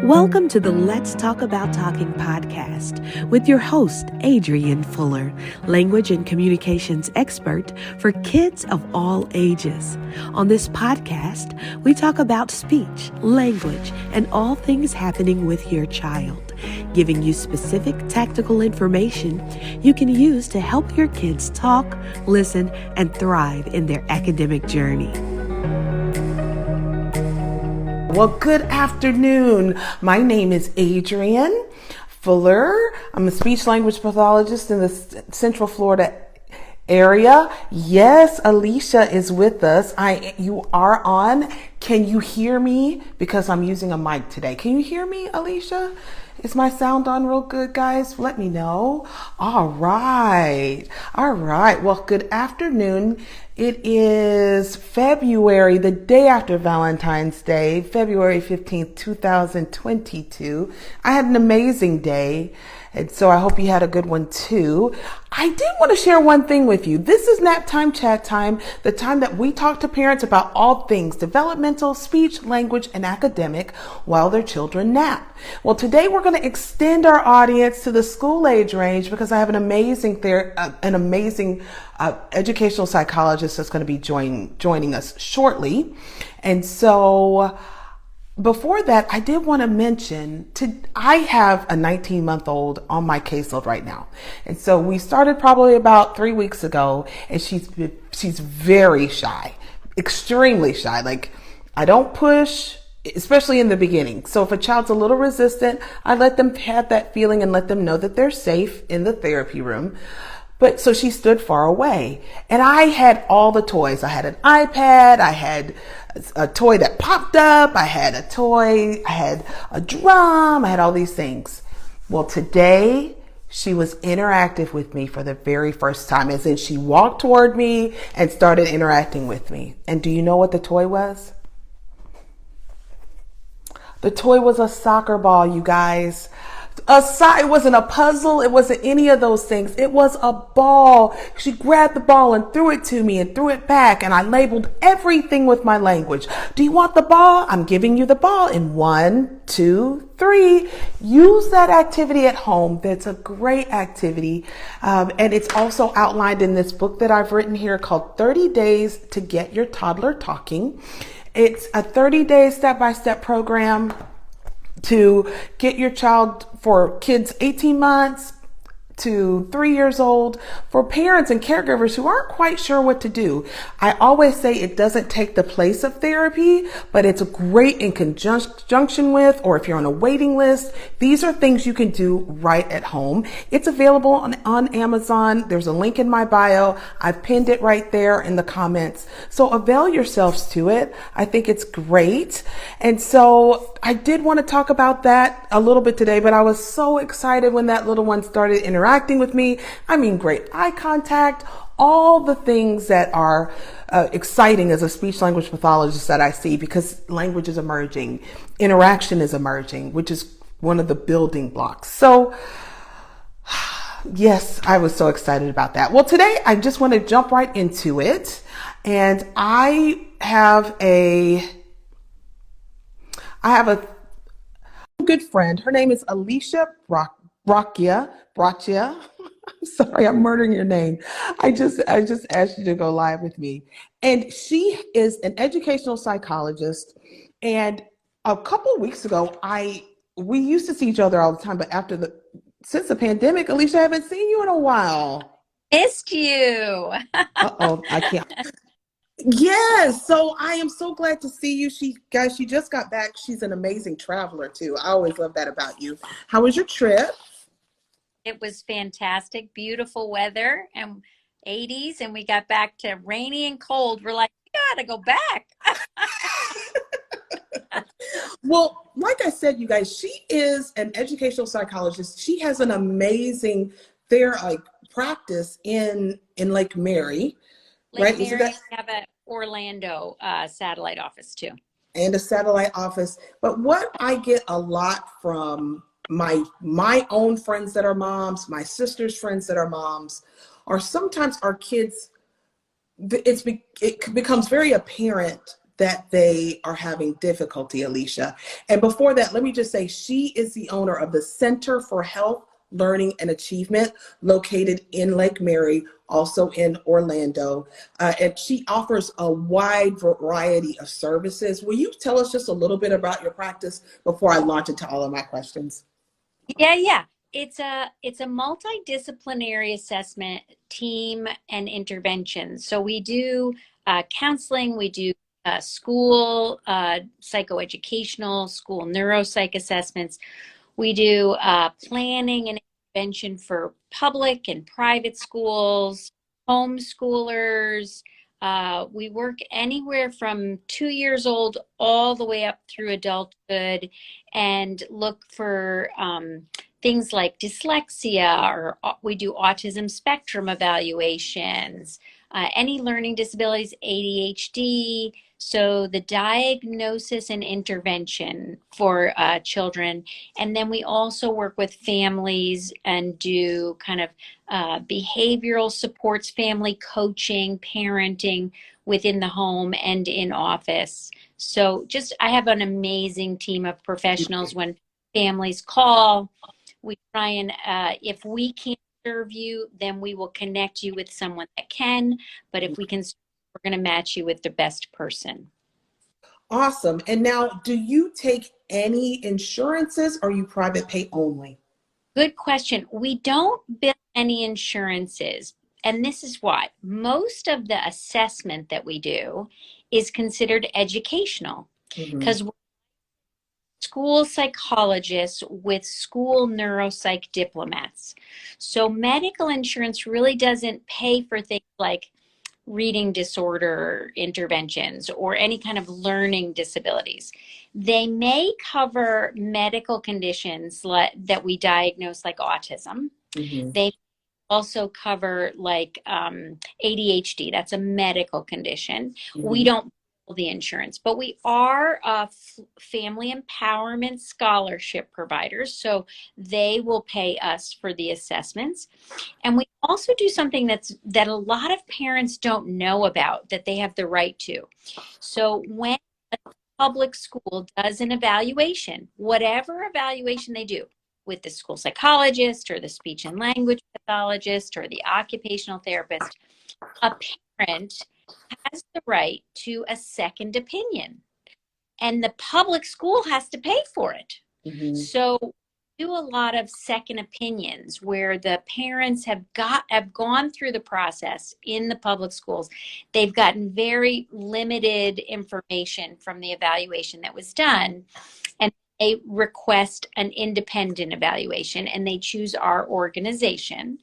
Welcome to the Let's Talk About Talking podcast with your host, Adrienne Fuller, language and communications expert for kids of all ages. On this podcast, we talk about speech, language, and all things happening with your child, giving you specific tactical information you can use to help your kids talk, listen, and thrive in their academic journey. Well, good afternoon. My name is Adrienne Fuller. I'm a speech language pathologist in the Central Florida area. Yes, Alicia is with us. You are on. Can you hear me? Because I'm using a mic today. Can you hear me, Alicia? Is my sound on real good, guys? Let me know. All right. Well, good afternoon. It is February, the day after Valentine's Day, February 15th, 2022. I had an amazing day, and so I hope you had a good one too. I did want to share one thing with you. This is nap time, chat time, the time that we talk to parents about all things developmental, speech, language, and academic while their children nap. Well, today we're going to extend our audience to the school age range because I have an amazing educational psychologist that's going to be joining us shortly. And so before that, I did want to mention I have a 19-month-old on my caseload right now. And so we started probably about 3 weeks ago, and she's very shy, extremely shy. Like, I don't push, especially in the beginning. So if a child's a little resistant, I let them have that feeling and let them know that they're safe in the therapy room. But so she stood far away, and I had all the toys. I had an iPad, I had a toy that popped up, I had a drum, I had all these things. Well, today she was interactive with me for the very first time, as in she walked toward me and started interacting with me. And do you know what the toy was? The toy was a soccer ball, you guys. It wasn't a puzzle. It wasn't any of those things. It was a ball. She grabbed the ball and threw it to me and threw it back. And I labeled everything with my language. Do you want the ball? I'm giving you the ball in 1, 2, 3. Use that activity at home. That's a great activity. And it's also outlined in this book that I've written here called 30 Days to Get Your Toddler Talking. It's a 30-day step-by-step program to get your child, for kids 18 months to 3 years old, for parents and caregivers who aren't quite sure what to do. I always say it doesn't take the place of therapy, but it's great in conjunction with, or if you're on a waiting list, these are things you can do right at home. It's available on Amazon. There's a link in my bio. I've pinned it right there in the comments. So avail yourselves to it. I think it's great. And so I did want to talk about that a little bit today, but I was so excited when that little one started interacting with me. I mean, great eye contact, all the things that are exciting as a speech language pathologist that I see, because language is emerging, interaction is emerging, which is one of the building blocks. So yes, I was so excited about that. Well, today I just want to jump right into it. And I have a good friend. Her name is Alicia Braccia. I'm sorry, I'm murdering your name. I just asked you to go live with me. And she is an educational psychologist. And a couple of weeks ago, we used to see each other all the time, but since the pandemic, Alicia, I haven't seen you in a while. Missed you. Uh-oh, I can't. Yes, so I am so glad to see you. She just got back. She's an amazing traveler too. I always love that about you. How was your trip? It was fantastic, beautiful weather and 80s, and we got back to rainy and cold. We're like, we gotta go back. Well, like I said, you guys, she is an educational psychologist. She has an amazing practice in Lake Mary. Lake Mary, we have an Orlando satellite office too. And a satellite office. But what I get a lot from my own friends that are moms, my sister's friends that are moms, are sometimes our kids, it becomes very apparent that they are having difficulty, Alicia. And before that, let me just say she is the owner of the Center for Health, Learning, and Achievement, located in Lake Mary, also in Orlando. And she offers a wide variety of services. Will you tell us just a little bit about your practice before I launch into all of my questions? Yeah. It's a multidisciplinary assessment team and intervention. So we do counseling, we do school psychoeducational, school neuropsych assessments. We do planning and intervention for public and private schools, homeschoolers. We work anywhere from 2 years old all the way up through adulthood and look for things like dyslexia, or we do autism spectrum evaluations, any learning disabilities, ADHD. So the diagnosis and intervention for children. And then we also work with families and do kind of behavioral supports, family coaching, parenting within the home and in office. So I have an amazing team of professionals. When families call, we try and, if we can't serve you, then we will connect you with someone that can. But if we can, we're going to match you with the best person. Awesome. And now, do you take any insurances, or are you private pay only? Good question. We don't bill any insurances. And this is why. Most of the assessment that we do is considered educational, because we're school psychologists with school neuropsych diplomats. So medical insurance really doesn't pay for things like reading disorder interventions or any kind of learning disabilities. They may cover medical conditions that we diagnose, like autism. They also cover like ADHD. That's a medical condition. We don't bill the insurance, but we are family empowerment scholarship providers. So they will pay us for the assessments. And we also do something that a lot of parents don't know about, that they have the right to. So when a public school does an evaluation, whatever evaluation they do, with the school psychologist or the speech and language pathologist or the occupational therapist, a parent has the right to a second opinion, and the public school has to pay for it. So we do a lot of second opinions where the parents have gone through the process in the public schools. They've gotten very limited information from the evaluation that was done, and they request an independent evaluation, and they choose our organization.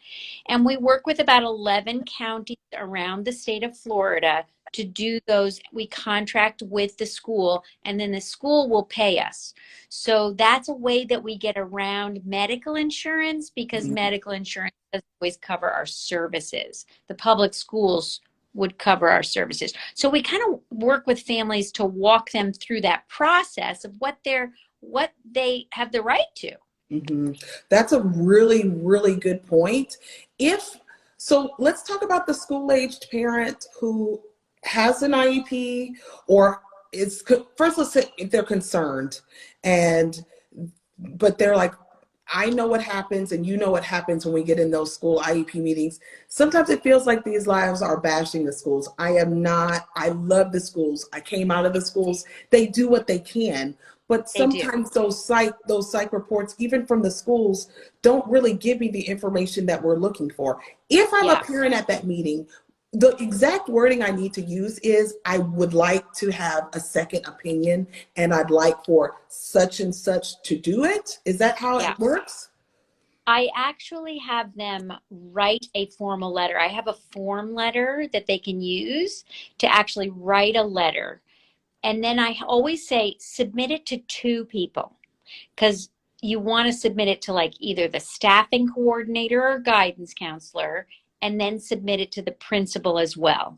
And we work with about 11 counties around the state of Florida to do those. We contract with the school, and then the school will pay us. So that's a way that we get around medical insurance, because medical insurance doesn't always cover our services. The public schools would cover our services. So we kind of work with families to walk them through that process of what they have the right to. That's a really, really good point. So let's talk about the school-aged parent who has an IEP, or first let's say if they're concerned, but they're like, I know what happens and you know what happens when we get in those school IEP meetings. Sometimes it feels like these lives are bashing the schools. I am not. I love the schools. I came out of the schools. They do what they can. But sometimes those psych reports, even from the schools, don't really give me the information that we're looking for. If I'm a parent at that meeting, the exact wording I need to use is, I would like to have a second opinion, and I'd like for such and such to do it. Is that how it works? I actually have them write a formal letter. I have a form letter that they can use to actually write a letter. And then I always say, submit it to 2 people, because you want to submit it to like either the staffing coordinator or guidance counselor, and then submit it to the principal as well.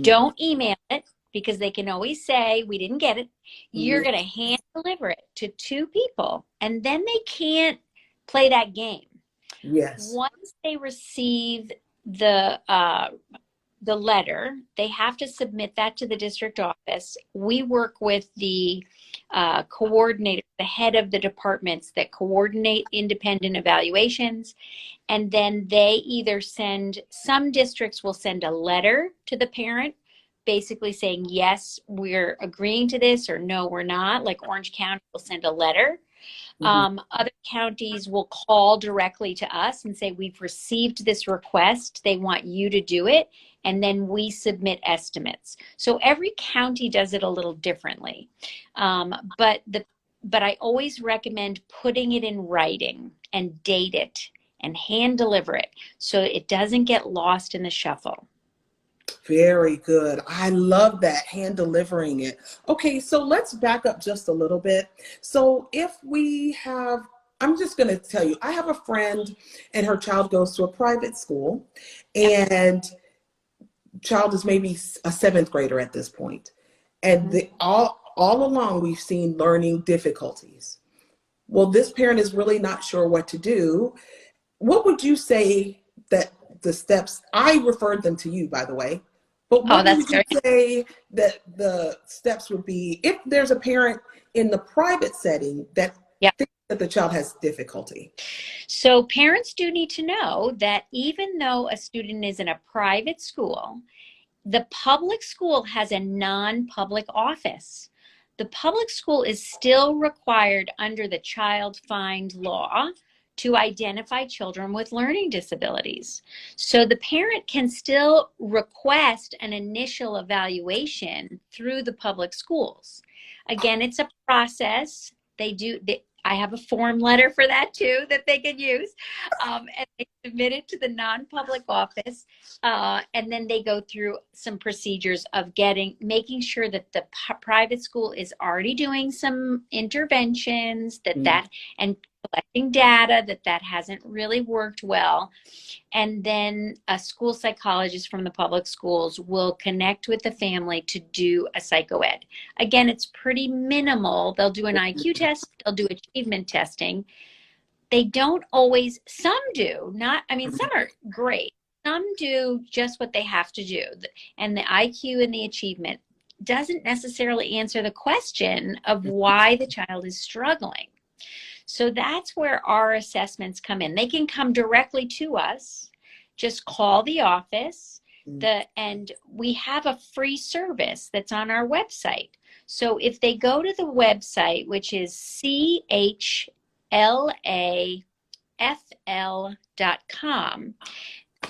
Don't email it, because they can always say, we didn't get it. You're going to hand deliver it to 2 people, and then they can't play that game. Once they receive the the letter. They have to submit that to the district office. We work with the coordinator, the head of the departments that coordinate independent evaluations. And then they either some districts will send a letter to the parent basically saying, yes, we're agreeing to this, or no, we're not. Like Orange County will send a letter. Other counties will call directly to us and say, we've received this request. They want you to do it. And then we submit estimates. So every county does it a little differently. But I always recommend putting it in writing and date it and hand deliver it so it doesn't get lost in the shuffle. Very good. I love that, hand delivering it. Okay, so let's back up just a little bit. So if we have, I'm just going to tell you, I have a friend and her child goes to a private school, and child is maybe a 7th grader at this point. And all along we've seen learning difficulties. Well, this parent is really not sure what to do. What would you say that the steps, I referred them to you, by the way, but what would you say that the steps would be if there's a parent in the private setting that thinks that the child has difficulty? So parents do need to know that even though a student is in a private school, the public school has a non-public office. The public school is still required under the Child Find Law to identify children with learning disabilities. So the parent can still request an initial evaluation through the public schools. Again, it's a process. I have a form letter for that too that they can use. And they submit it to the non-public office. And then they go through some procedures of making sure that the private school is already doing some interventions, and collecting data that hasn't really worked well. And then a school psychologist from the public schools will connect with the family to do a psychoed. Again, it's pretty minimal. They'll do an IQ test, they'll do achievement testing. They don't always, some do, some are great. Some do just what they have to do. And the IQ and the achievement doesn't necessarily answer the question of why the child is struggling. So that's where our assessments come in. They can come directly to us. Just call the office. And we have a free service that's on our website. So if they go to the website, which is CHLAFL.com,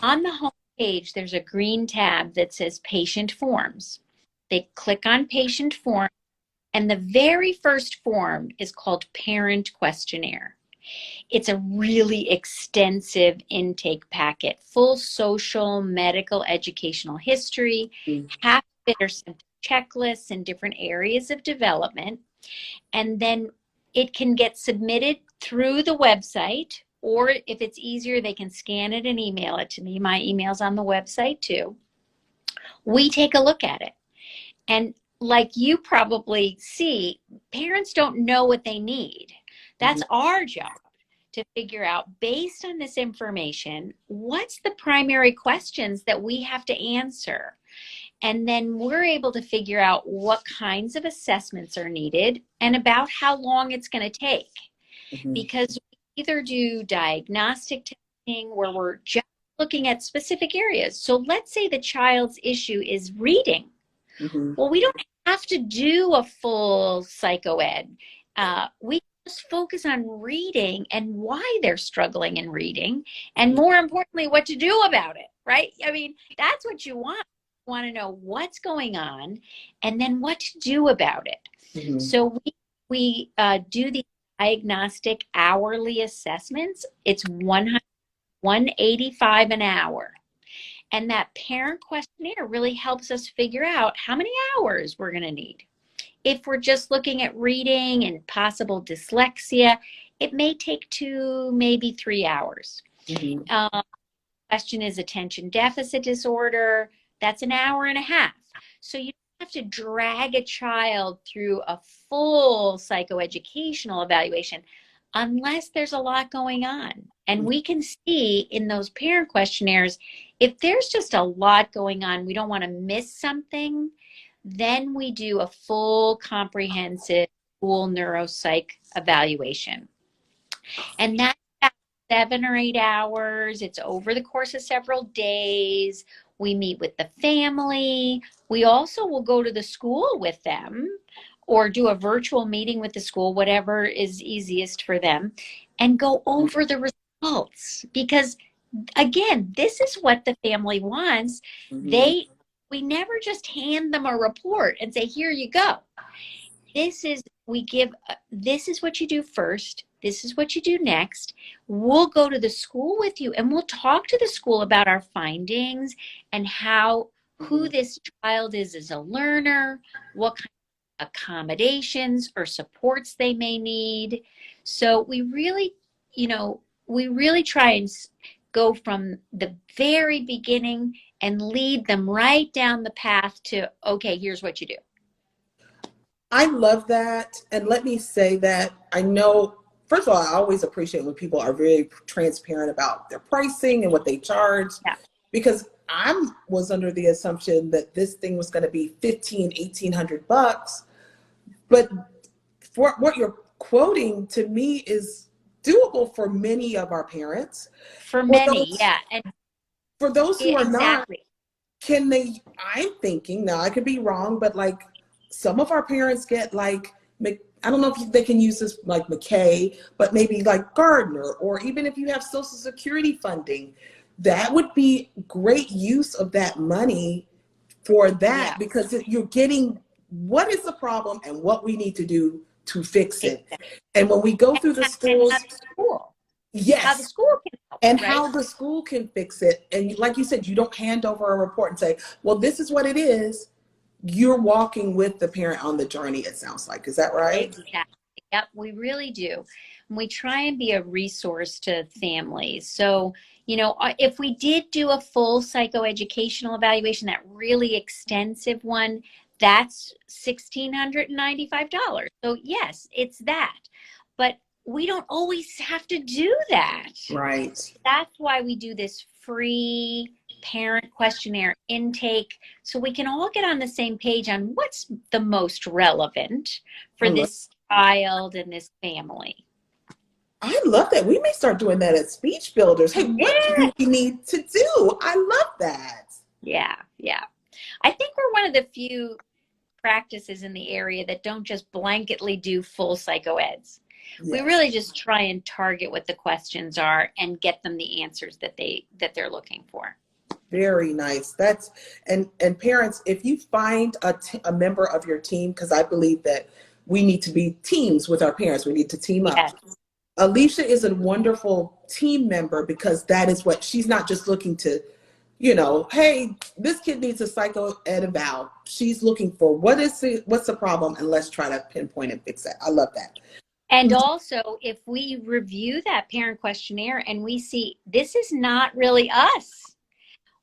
on the home page, there's a green tab that says Patient Forms. They click on Patient Forms. And the very first form is called Parent Questionnaire. It's a really extensive intake packet, full social, medical, educational history, half of it are some checklists in different areas of development. And then it can get submitted through the website, or if it's easier, they can scan it and email it to me. My email's on the website too. We take a look at it. And like you probably see, parents don't know what they need. That's our job to figure out, based on this information, what's the primary questions that we have to answer. And then we're able to figure out what kinds of assessments are needed and about how long it's going to take. Because we either do diagnostic testing where we're just looking at specific areas. So let's say the child's issue is reading. Well, we don't have to do a full psychoed. We just focus on reading and why they're struggling in reading, and more importantly, what to do about it, right? I mean, that's what you want. You want to know what's going on and then what to do about it. So we do the diagnostic hourly assessments. It's $185 an hour. And that parent questionnaire really helps us figure out how many hours we're going to need. If we're just looking at reading and possible dyslexia, it may take 2, maybe 3 hours. Question is attention deficit disorder. That's an hour and a half. So you don't have to drag a child through a full psychoeducational evaluation. unless there's a lot going on. And we can see in those parent questionnaires, if there's just a lot going on, we don't want to miss something, then we do a full comprehensive school neuropsych evaluation. And that's about 7 or 8 hours. It's over the course of several days. We meet with the family. We also will go to the school with them or do a virtual meeting with the school, whatever is easiest for them, and go over the results. Because again, this is what the family wants. We never just hand them a report and say, here you go. This is what you do first. This is what you do next. We'll go to the school with you and we'll talk to the school about our findings and who this child is as a learner, what kind of accommodations or supports they may need. So we really try and go from the very beginning and lead them right down the path to, okay, here's what you do. I love that. And let me say that I know, first of all, I always appreciate when people are very transparent about their pricing and what they charge, because I was under the assumption that this thing was going to be $1,800. But for what you're quoting to me is doable for many of our parents. For many, yeah. And for those who are not, can they, I'm thinking, now I could be wrong, but like some of our parents get like, I don't know if they can use this like McKay, but maybe like Gardner, or even if you have Social Security funding, that would be great use of that money for that, because you're getting what is the problem and what we need to do to fix it. And when we go through the schools, yes, how the school can help, and how the school can fix it. And like you said, you don't hand over a report and say, well, this is what it is. You're walking with the parent on the journey, it sounds like. Is that right? Exactly. Yep, we really do. We try and be a resource to families. So, if we did do a full psychoeducational evaluation, that really extensive one, that's $1,695. So yes, it's that. But we don't always have to do that. Right. That's why we do this free parent questionnaire intake, so we can all get on the same page on what's the most relevant for this child and this family. I love that. We may start doing that at Speech Builders. Hey, what do we need to do? I love that. Yeah. I think we're one of the few practices in the area that don't just blanketly do full psychoeds. Yes. We really just try and target what the questions are and get them the answers that they're looking for. Very nice. And parents, if you find a member of your team, because I believe that we need to be teams with our parents. We need to team up. Yes. Alicia is a wonderful team member, because that is what she's not just looking to, hey, this kid needs a psycho ed eval. She's looking for what's the problem, and let's try to pinpoint and fix that. I love that. And also, if we review that parent questionnaire and we see this is not really us,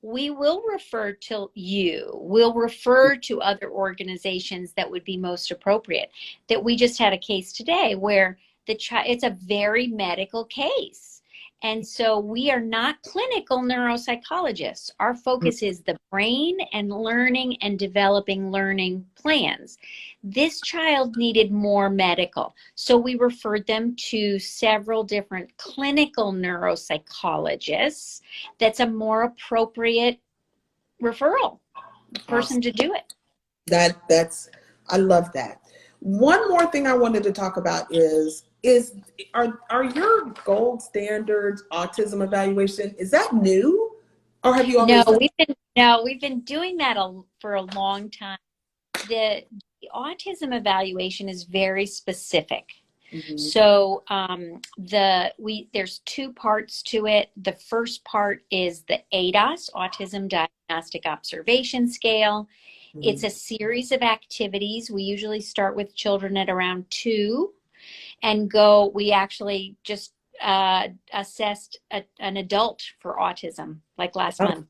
we will refer to you. We'll refer to other organizations that would be most appropriate. That we just had a case today where it's a very medical case. And so we are not clinical neuropsychologists. Our focus is the brain and learning and developing learning plans. This child needed more medical. So we referred them to several different clinical neuropsychologists. That's a more appropriate referral person to do it. I love that. One more thing I wanted to talk about are your gold standards autism evaluation, is that new, or have you always? We've been doing that for a long time. The autism evaluation is very specific. Mm-hmm. So there's 2 parts to it. The first part is the ADOS, Autism Diagnostic Observation Scale. Mm-hmm. It's a series of activities. We usually start with children at around 2 and we actually just assessed an adult for autism like last month.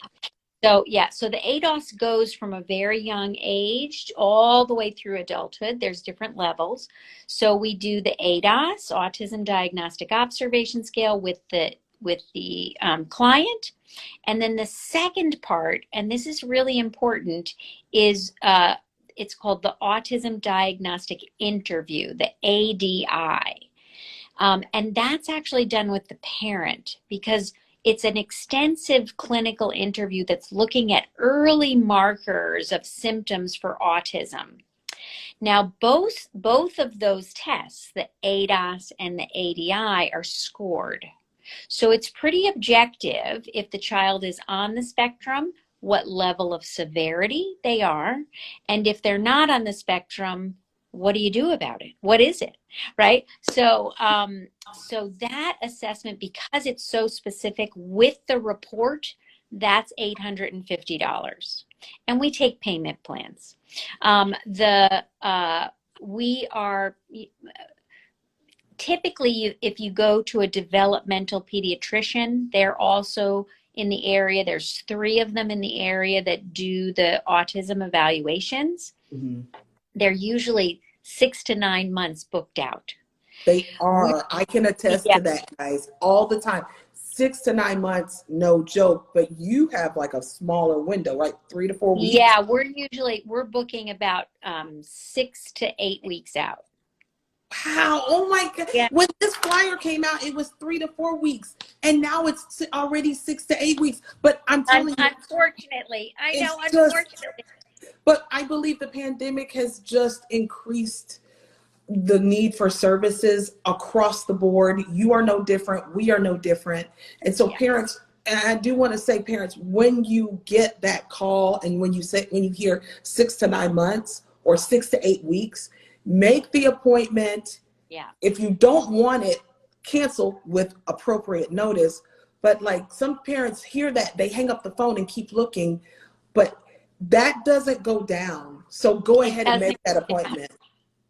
So yeah, so the ADOS goes from a very young age all the way through adulthood. There's different levels. So we do the ADOS, Autism Diagnostic Observation Scale, with the client. And then the second part, and this is really important, is it's called the Autism Diagnostic Interview, the ADI. And that's actually done with the parent, because it's an extensive clinical interview that's looking at early markers of symptoms for autism. Now, both of those tests, the ADOS and the ADI, are scored. So it's pretty objective if the child is on the spectrum, what level of severity they are, and if they're not on the spectrum, what do you do about it? What is it, right? So, so that assessment, because it's so specific with the report, that's $850, and we take payment plans. We are typically, if you go to a developmental pediatrician, they're also in the area. There's 3 of them in the area that do the autism evaluations. Mm-hmm. They're usually 6 to 9 months booked out. They are. I can attest to that, guys, all the time. 6 to 9 months, no joke. But you have like a smaller window, right? 3 to 4 weeks. Yeah, we're booking about 6 to 8 weeks out. Wow! Oh my God! Yeah. When this flyer came out, it was 3 to 4 weeks, and now it's already 6 to 8 weeks. But I'm telling you, unfortunately, I know, unfortunately. But I believe the pandemic has just increased the need for services across the board. You are no different. We are no different. And so parents, and I do want to say, parents, when you get that call and when you hear 6 to 9 months or 6 to 8 weeks, make the appointment. Yeah. If you don't want it, cancel with appropriate notice. But like some parents hear that, they hang up the phone and keep looking, but that doesn't go down. So go ahead and make that appointment.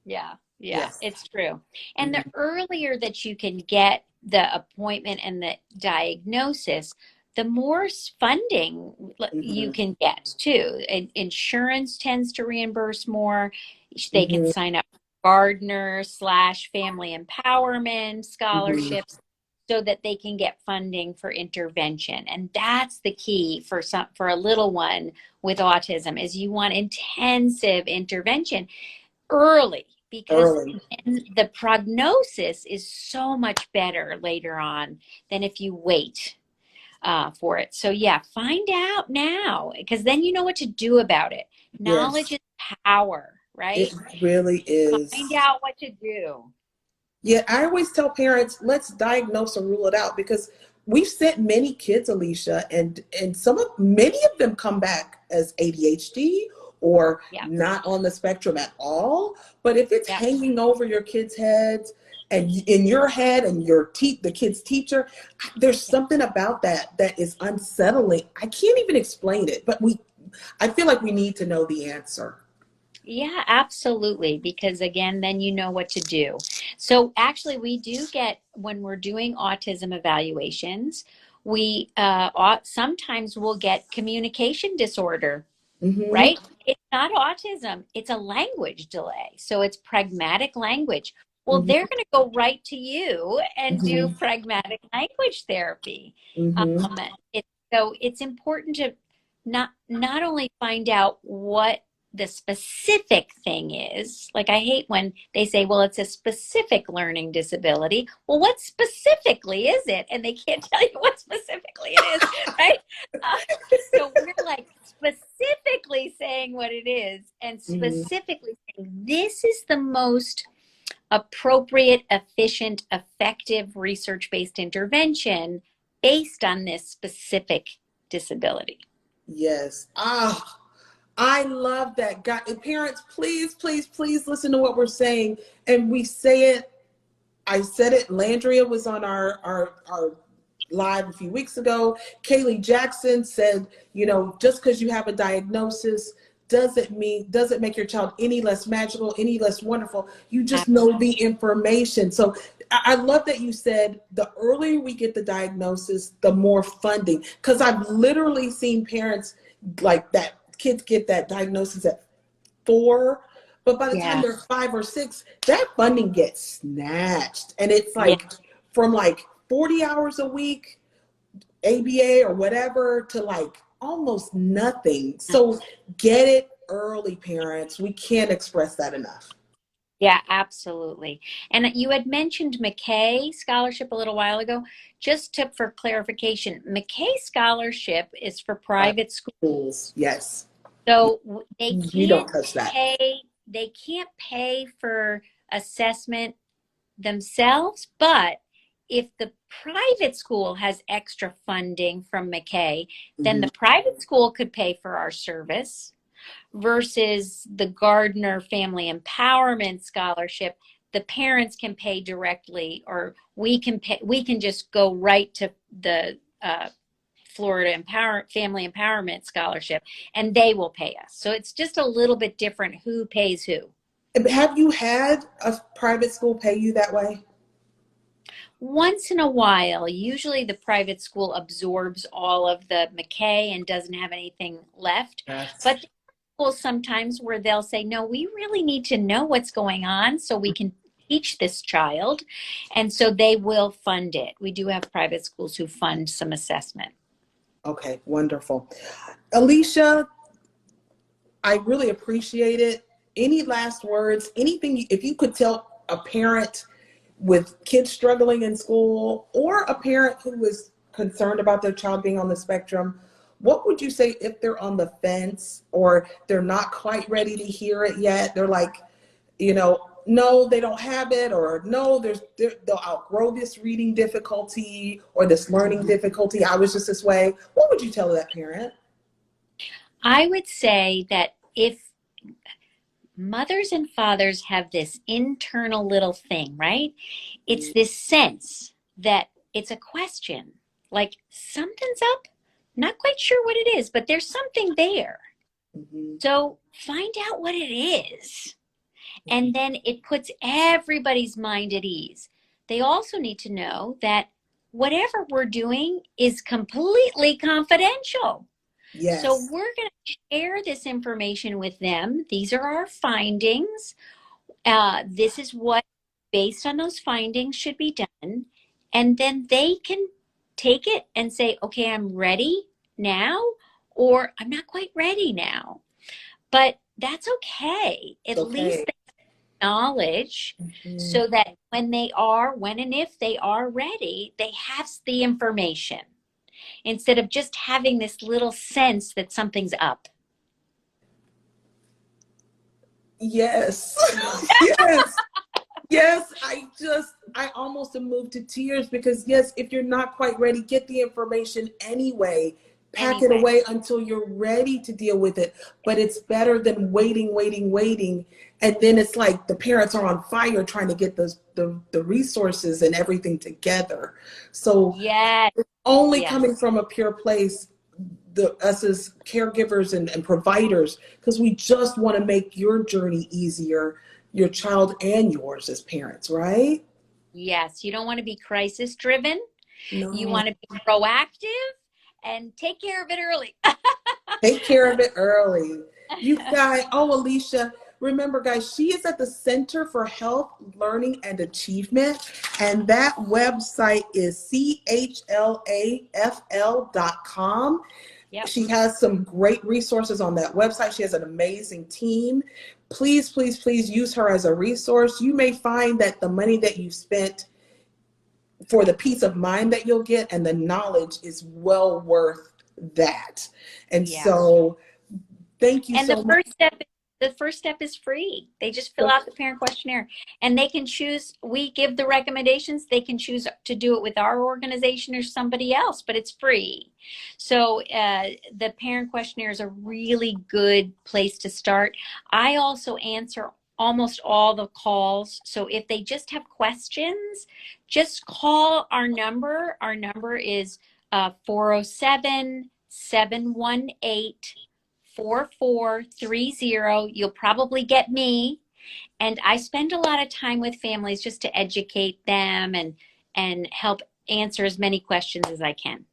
Yeah. Yes. It's true. And the earlier that you can get the appointment and the diagnosis, the more funding you can get too. Insurance tends to reimburse more. They can sign up for Gardner/Family Empowerment scholarships so that they can get funding for intervention. And that's the key for a little one with autism, is you want intensive intervention early, because the prognosis is so much better later on than if you wait for it. So yeah, find out now, because then you know what to do about it. Knowledge is power, right? It really is. Find out what to do. Yeah, I always tell parents, let's diagnose and rule it out, because we've sent many kids, Alicia, and many of them come back as ADHD or not on the spectrum at all. But if it's hanging over your kids' heads and in your head and the kid's teacher, there's something about that is unsettling. I can't even explain it, but I feel like we need to know the answer. Yeah, absolutely. Because again, then you know what to do. So actually we do get, when we're doing autism evaluations, we sometimes we'll get communication disorder, right? It's not autism, it's a language delay. So it's pragmatic language. Well, they're going to go right to you and do pragmatic language therapy. So it's important to not only find out what the specific thing is. Like, I hate when they say, well, it's a specific learning disability. Well, what specifically is it? And they can't tell you what specifically it is, right? So we're like specifically saying what it is, and specifically saying this is the most appropriate, efficient, effective research-based intervention based on this specific disability. Yes. I love that. God, parents, please, please, please listen to what we're saying. And we say it. I said it. Landria was on our live a few weeks ago. Kaylee Jackson said, just because you have a diagnosis doesn't make your child any less magical, any less wonderful. You just know the information. So I love that you said the earlier we get the diagnosis, the more funding. Because I've literally seen parents like that kids get that diagnosis at 4, but by the time Yeah. they're 5 or 6, that funding gets snatched. And it's Yeah. like from like 40 hours a week, ABA or whatever, to like almost nothing. So get it early, parents. We can't express that enough. Yeah, absolutely. And you had mentioned McKay Scholarship a little while ago. Just for clarification, McKay Scholarship is for Private private schools. schools, yes. So they We don't touch that. can't pay for assessment themselves, but if the private school has extra funding from McKay, then the private school could pay for our service versus the Gardner Family Empowerment Scholarship. The parents can pay directly, or we can just go right to the Florida Family Empowerment Scholarship, and they will pay us. So it's just a little bit different who pays who. Have you had a private school pay you that way? Once in a while, usually the private school absorbs all of the McKay and doesn't have anything left. Yes. But there are schools sometimes where they'll say, no, we really need to know what's going on so we can teach this child. And so they will fund it. We do have private schools who fund some assessment. Okay, wonderful. Alicia, I really appreciate it. Any last words? Anything, if you could tell a parent with kids struggling in school, or a parent who is concerned about their child being on the spectrum, what would you say if they're on the fence or they're not quite ready to hear it yet? They're like, no, they don't have it, or no, they'll outgrow this reading difficulty or this learning difficulty. I was just this way. What would you tell that parent? I would say that if mothers and fathers have this internal little thing, right? It's this sense that it's a question, like something's up, not quite sure what it is, but there's something there. So find out what it is. And then it puts everybody's mind at ease. They also need to know that whatever we're doing is completely confidential. Yes. So we're going to share this information with them. These are our findings. This is what, based on those findings, should be done. And then they can take it and say, okay, I'm ready now, or I'm not quite ready now. But that's okay. At least they knowledge so that when and if they are ready, they have the information instead of just having this little sense that something's up. Yes. Yes. Yes. I almost am moved to tears because yes, if you're not quite ready, get the information anyway. Pack it away until you're ready to deal with it. But it's better than waiting. And then it's like the parents are on fire trying to get the resources and everything together. So yes, only coming from a pure place, us as caregivers and providers, because we just want to make your journey easier, your child and yours as parents, right? Yes, you don't want to be crisis driven. No. You want to be proactive and take care of it early. Take care of it early. You guys, Alicia, remember guys, she is at the Center for Health, Learning and Achievement, and that website is CHLAFL.com. Yep. She has some great resources on that website. She has an amazing team. Please, please, please use her as a resource. You may find that the money that you spent for the peace of mind that you'll get and the knowledge is well worth that. And so thank you so much. The first step is free. They just fill out the parent questionnaire and they can choose. We give the recommendations. They can choose to do it with our organization or somebody else, but it's free. So the parent questionnaire is a really good place to start. I also answer almost all the calls. So if they just have questions, just call our number. Our number is 407-718-4430. You'll probably get me. And I spend a lot of time with families just to educate them and help answer as many questions as I can.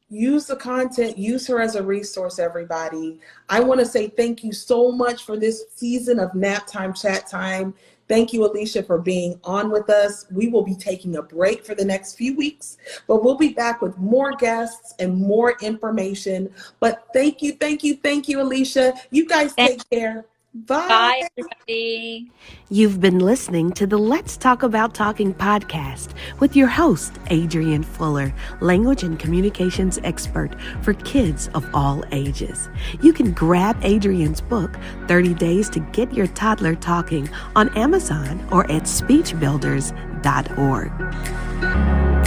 Use the content, use her as a resource, everybody. I want to say thank you so much for this season of Nap Time Chat Time. Thank you, Alicia, for being on with us. We will be taking a break for the next few weeks, but we'll be back with more guests and more information. But thank you, Alicia. You guys take care. Bye. Bye, everybody. You've been listening to the Let's Talk About Talking podcast with your host, Adrienne Fuller, language and communications expert for kids of all ages. You can grab Adrienne's book, 30 Days to Get Your Toddler Talking, on Amazon or at speechbuilders.org.